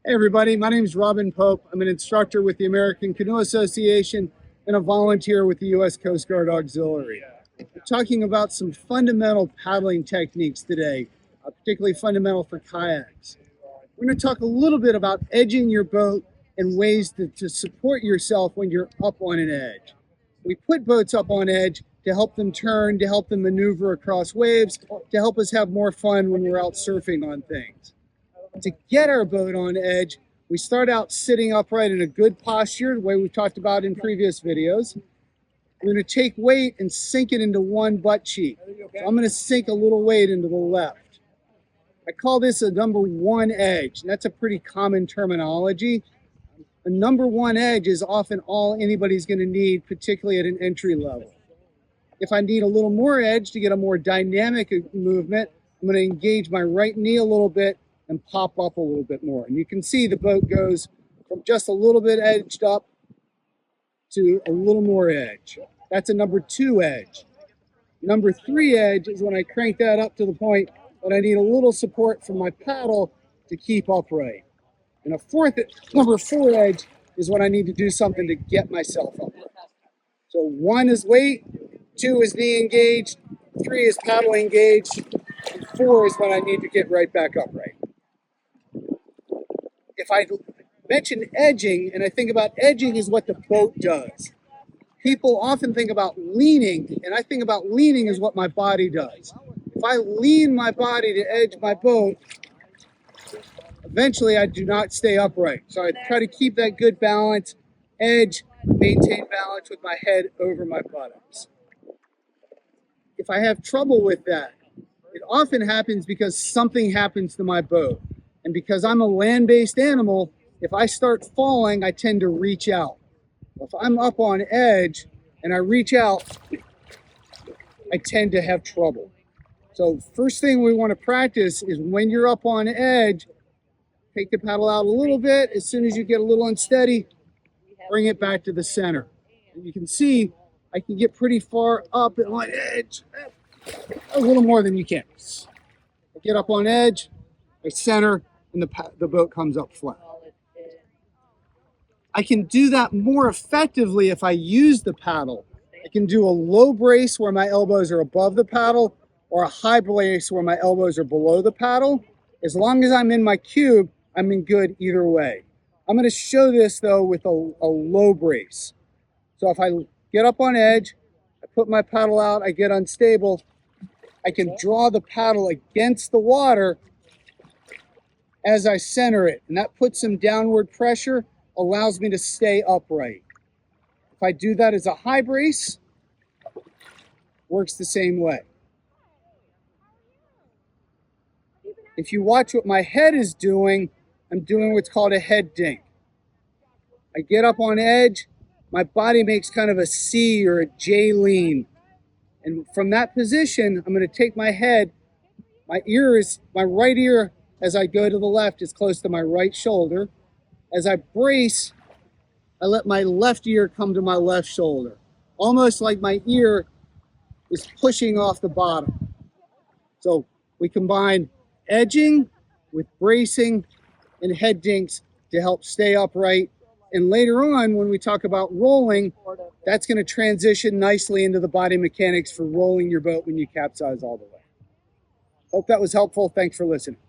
Hey everybody, my name is Robin Pope. I'm an instructor with the American Canoe Association and a volunteer with the U.S. Coast Guard Auxiliary. We're talking about some fundamental paddling techniques today, particularly fundamental for kayaks. We're going to talk a little bit about edging your boat and ways to support yourself when you're up on an edge. We put boats up on edge to help them turn, to help them maneuver across waves, to help us have more fun when we're out surfing on things. To get our boat on edge, we start out sitting upright in a good posture, the way we've talked about in previous videos. We're going to take weight and sink it into one butt cheek. So I'm going to sink a little weight into the left. I call this a number one edge, and that's a pretty common terminology. A number one edge is often all anybody's going to need, particularly at an entry level. If I need a little more edge to get a more dynamic movement, I'm going to engage my right knee a little bit and pop up a little bit more. And you can see the boat goes from just a little bit edged up to a little more edge. That's a number two edge. Number three edge is when I crank that up to the point that I need a little support from my paddle to keep upright. And number four edge is when I need to do something to get myself upright. So one is weight, two is knee engaged, three is paddle engaged, and four is when I need to get right back upright. If I mention edging, and I think about edging is what the boat does. People often think about leaning, and I think about leaning as what my body does. If I lean my body to edge my boat, eventually I do not stay upright. So I try to keep that good balance, edge, maintain balance with my head over my buttocks. If I have trouble with that, it often happens because something happens to my boat. And because I'm a land-based animal, if I start falling, I tend to reach out. If I'm up on edge and I reach out, I tend to have trouble. So first thing we want to practice is when you're up on edge, take the paddle out a little bit. As soon as you get a little unsteady, bring it back to the center. And you can see I can get pretty far up on edge, a little more than you can. I get up on edge, I center, and the boat comes up flat. I can do that more effectively if I use the paddle. I can do a low brace where my elbows are above the paddle, or a high brace where my elbows are below the paddle. As long as I'm in my cube, I'm in good either way. I'm going to show this though with a low brace. So if I get up on edge, I put my paddle out, I get unstable, I can draw the paddle against the water as I center it, and that puts some downward pressure, allows me to stay upright. If I do that as a high brace, works the same way. If you watch what my head is doing, I'm doing what's called a head dink. I get up on edge, my body makes kind of a C or a J lean. And from that position, I'm going to take my head, my right ear as I go to the left is close to my right shoulder. As I brace, I let my left ear come to my left shoulder, almost like my ear is pushing off the bottom. So we combine edging with bracing and head dinks to help stay upright. And later on, when we talk about rolling, that's going to transition nicely into the body mechanics for rolling your boat when you capsize all the way. Hope that was helpful. Thanks for listening.